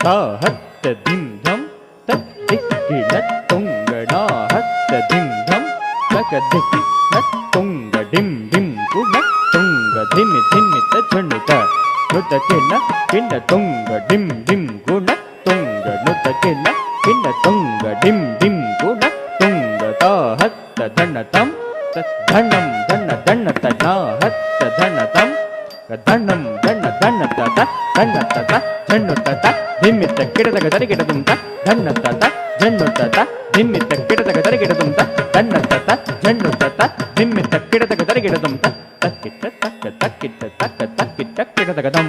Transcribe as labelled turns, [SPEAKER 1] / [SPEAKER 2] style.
[SPEAKER 1] ತಾ ಹತ್ತ ಧಿಂ ಧಂ ತಕ್ ದಿಕ್ಕಿನ ತುಂಗಡ ಹತ್ತ ಧಿಂ ಧಂ ತಕ ದಿಕ್ಕಿನ ತುಂಗ ಡಿಂ ಡಿಂ ಕುಣ ತುಂಗ ಧಿಮಿ ಧಿಮಿತ ಝಣುತ ನುತಕಿನ ಕಿನ್ನ ತುಂಗ ಡಿಂ ಡಿಂ ಗುಣ ತುಂಗ ನುತಕಿನ ಕಿನ್ನ ತುಂಗ ಡಿಂ ಡಿಂ ಗುಣ ತುಂಗ ತಾ ಹತ್ತ ಧಣತಂ ಧಣಂ ಧಣ ಧಣ ತಾ ಹತ್ತ ಧಣತಂ ಧಣಂ ಧಣ ಧಣ ತತ ಧಣ ತತ ಝಣ್ಣು ತತ ಧಿಮ್ಮಿತ ಕಿಡದಗ ದರಿಗಿಡ ತುಂತ ಧಣ್ಣ ತತ ಝಣ್ಣು ತತ ಧಿಮ್ಮಿತ ಕಿಡದಗ ದರಿಗಿಡ ತುಂತ ಧಣ್ಣ ತತ ಝಣ್ಣು ತತ ಧಿಮ್ಮಿತ ಕಿಡದಗ ದರಿಗಿಡ ತುಂತ ತಕ್ಕಿಟ್ಟ ತಕ್ಕ ತಕ್ಕಿಟ್ಟ ತಕ್ಕ ತಕ್ಕಿಟ್ಟ ಕಿಡದಗ ದಂ